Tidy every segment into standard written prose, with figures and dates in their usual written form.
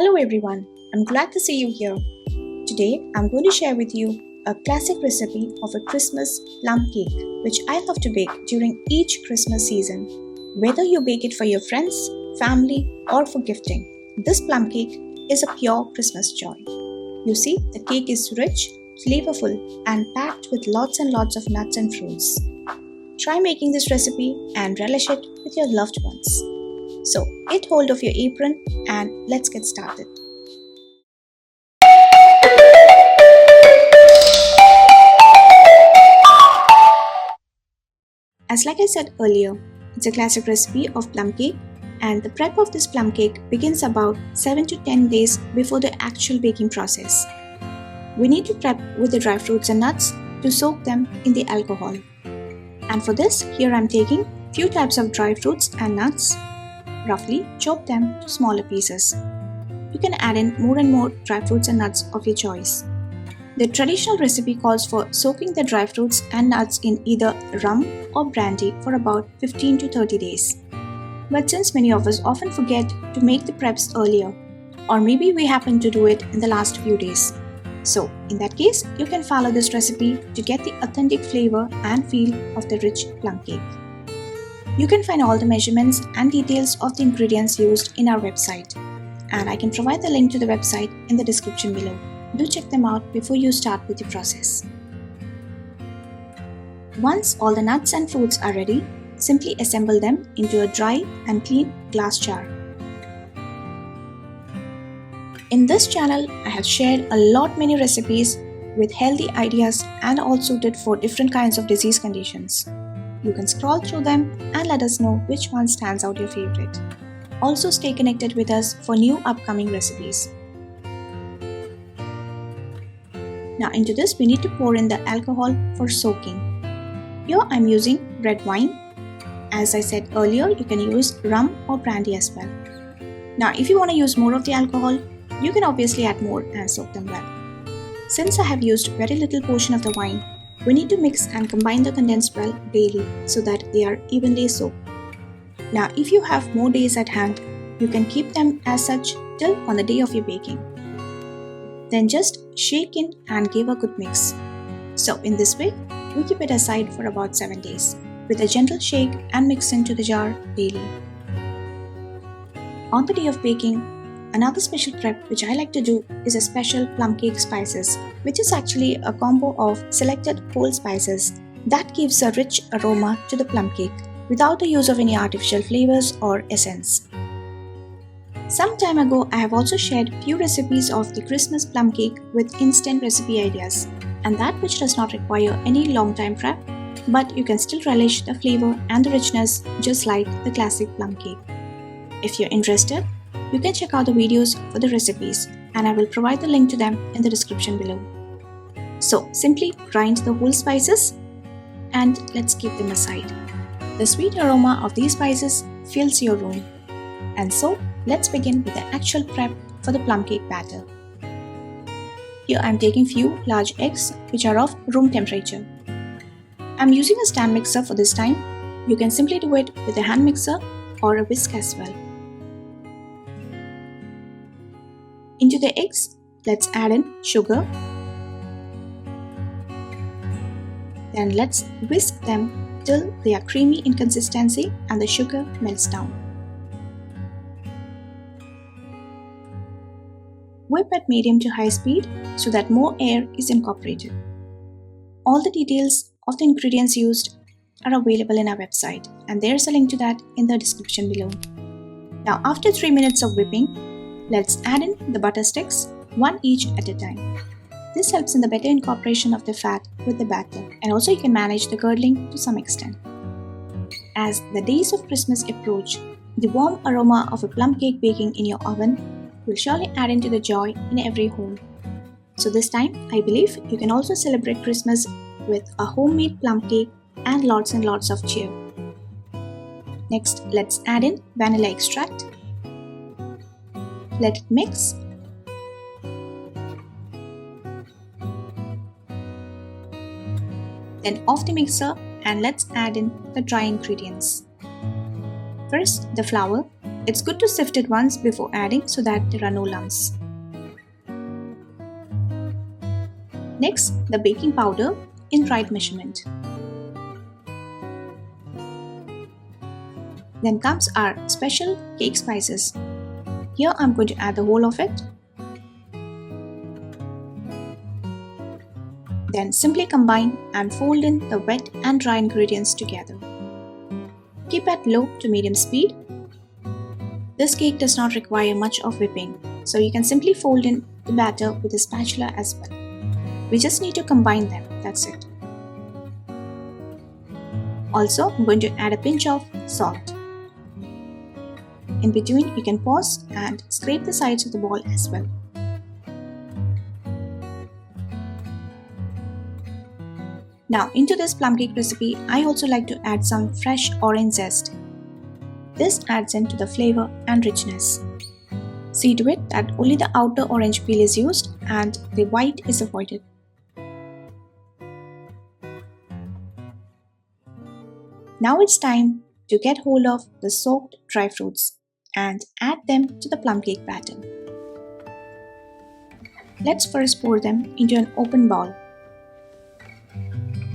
Hello everyone, I'm glad to see you here. Today I'm going to share with you a classic recipe of a Christmas plum cake which I love to bake during each Christmas season. Whether you bake it for your friends, family or for gifting, this plum cake is a pure Christmas joy. You see, the cake is rich, flavorful and packed with lots and lots of nuts and fruits. Try making this recipe and relish it with your loved ones. So, get hold of your apron and let's get started. As like I said earlier, it's a classic recipe of plum cake and the prep of this plum cake begins about 7 to 10 days before the actual baking process. We need to prep with the dry fruits and nuts to soak them in the alcohol. And for this, here I'm taking few types of dry fruits and nuts. Roughly chop them to smaller pieces. You can add in more and more dry fruits and nuts of your choice. The traditional recipe calls for soaking the dry fruits and nuts in either rum or brandy for about 15 to 30 days. But since many of us often forget to make the preps earlier, or maybe we happen to do it in the last few days. So, in that case, you can follow this recipe to get the authentic flavor and feel of the rich plum cake. You can find all the measurements and details of the ingredients used in our website, and I can provide the link to the website in the description below. Do check them out before you start with the process. Once all the nuts and fruits are ready, simply assemble them into a dry and clean glass jar. In this channel, I have shared a lot many recipes with healthy ideas and all suited for different kinds of disease conditions. You can scroll through them and let us know which one stands out your favorite. Also stay connected with us for new upcoming recipes. Now into this we need to pour in the alcohol for soaking. Here I'm using red wine. As I said earlier, you can use rum or brandy as well. Now if you want to use more of the alcohol, you can obviously add more and soak them well. Since I have used very little portion of the wine, we need to mix and combine the condensed well daily so that they are evenly soaked. Now if you have more days at hand, you can keep them as such till on the day of your baking. Then just shake in and give a good mix. So in this way, we keep it aside for about 7 days with a gentle shake and mix into the jar daily. On the day of baking, another special prep which I like to do is a special plum cake spices, which is actually a combo of selected whole spices that gives a rich aroma to the plum cake without the use of any artificial flavors or essence. Some time ago, I have also shared few recipes of the Christmas plum cake with instant recipe ideas, and that which does not require any long time prep, but you can still relish the flavor and the richness just like the classic plum cake. If you're interested, you can check out the videos for the recipes and I will provide the link to them in the description below. So simply grind the whole spices and let's keep them aside. The sweet aroma of these spices fills your room. And so let's begin with the actual prep for the plum cake batter. Here I am taking few large eggs which are of room temperature. I am using a stand mixer for this time. You can simply do it with a hand mixer or a whisk as well. Into the eggs, let's add in sugar. Then let's whisk them till they are creamy in consistency and the sugar melts down. Whip at medium to high speed so that more air is incorporated. All the details of the ingredients used are available in our website and there's a link to that in the description below. Now after 3 minutes of whipping, let's add in the butter sticks, one each at a time. This helps in the better incorporation of the fat with the batter, and also you can manage the curdling to some extent. As the days of Christmas approach, the warm aroma of a plum cake baking in your oven will surely add into the joy in every home. So this time, I believe you can also celebrate Christmas with a homemade plum cake and lots of cheer. Next, let's add in vanilla extract. Let it mix. Then off the mixer and let's add in the dry ingredients. First, the flour. It's good to sift it once before adding so that there are no lumps. Next, the baking powder in right measurement. Then comes our special cake spices. Here I'm going to add the whole of it. Then simply combine and fold in the wet and dry ingredients together. Keep at low to medium speed. This cake does not require much of whipping, so you can simply fold in the batter with a spatula as well. We just need to combine them, that's it. Also, I'm going to add a pinch of salt. In between, you can pause and scrape the sides of the ball as well. Now, into this plum cake recipe, I also like to add some fresh orange zest. This adds into the flavor and richness. See to it that only the outer orange peel is used and the white is avoided. Now it's time to get hold of the soaked dry fruits and add them to the plum cake batter. Let's first pour them into an open bowl.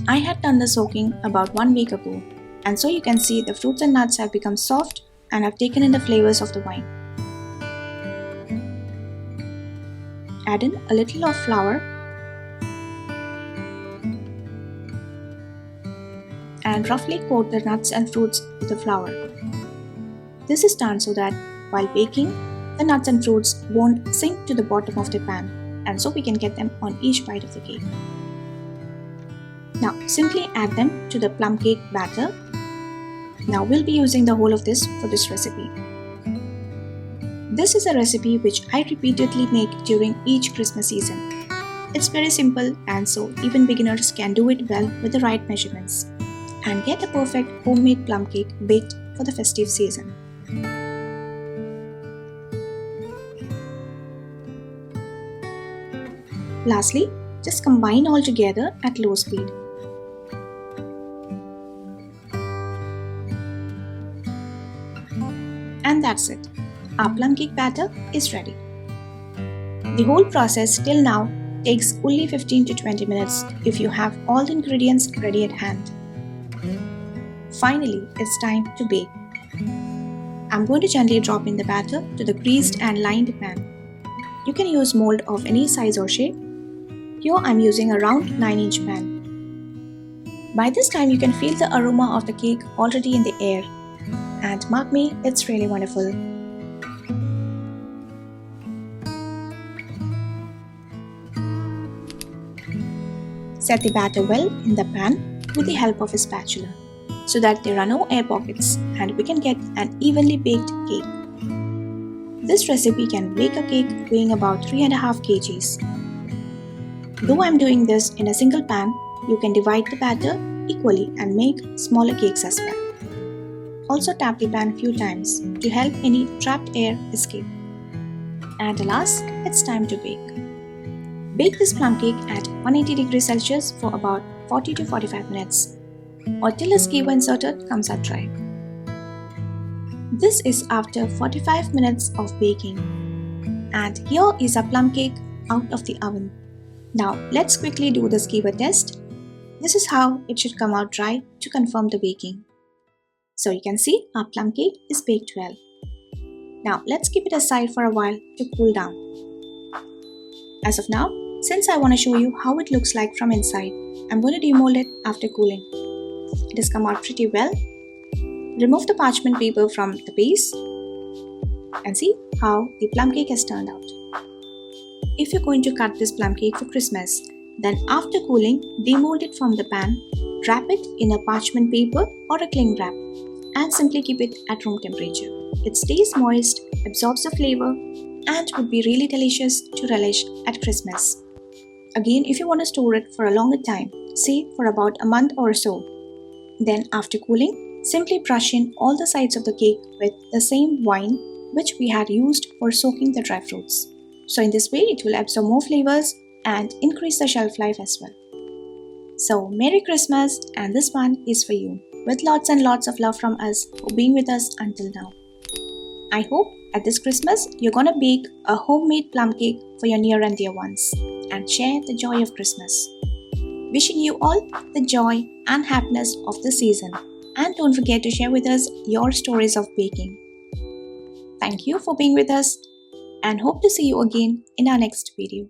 I had done the soaking about 1 week ago, and so you can see the fruits and nuts have become soft and have taken in the flavors of the wine. Add in a little of flour and roughly coat the nuts and fruits with the flour. This is done so that while baking, the nuts and fruits won't sink to the bottom of the pan, and so we can get them on each bite of the cake. Now simply add them to the plum cake batter. Now we'll be using the whole of this for this recipe. This is a recipe which I repeatedly make during each Christmas season. It's very simple, and so even beginners can do it well with the right measurements and get a perfect homemade plum cake baked for the festive season. Lastly, just combine all together at low speed. And that's it. Our plum cake batter is ready. The whole process till now takes only 15 to 20 minutes if you have all the ingredients ready at hand. Finally, it's time to bake. I'm going to gently drop in the batter to the greased and lined pan. You can use mold of any size or shape. Here I'm using a round 9-inch pan. By this time you can feel the aroma of the cake already in the air. And mark me, it's really wonderful. Set the batter well in the pan with the help of a spatula so that there are no air pockets and we can get an evenly baked cake. This recipe can bake a cake weighing about 3.5 kgs. Though I am doing this in a single pan, you can divide the batter equally and make smaller cakes as well. Also tap the pan a few times to help any trapped air escape. And alas, it's time to bake. Bake this plum cake at 180 degrees Celsius for about 40 to 45 minutes or till the skewer inserted comes out dry. This is after 45 minutes of baking. And here is our plum cake out of the oven. Now let's quickly do the skewer test. This is how it should come out dry to confirm the baking. So you can see our plum cake is baked well. Now let's keep it aside for a while to cool down. As of now, since I want to show you how it looks like from inside, I'm going to demold it after cooling. It has come out pretty well. Remove the parchment paper from the base and see how the plum cake has turned out. If you're going to cut this plum cake for Christmas, then after cooling, demold it from the pan, wrap it in a parchment paper or a cling wrap and simply keep it at room temperature. It stays moist, absorbs the flavor and would be really delicious to relish at Christmas. Again, if you want to store it for a longer time, say for about a month or so, then after cooling, simply brush in all the sides of the cake with the same wine which we had used for soaking the dry fruits. So in this way, it will absorb more flavors and increase the shelf life as well. So Merry Christmas, and this one is for you, with lots and lots of love from us for being with us until now. I hope at this Christmas you're gonna bake a homemade plum cake for your near and dear ones and share the joy of Christmas. Wishing you all the joy and happiness of the season. And don't forget to share with us your stories of baking. Thank you for being with us and hope to see you again in our next video.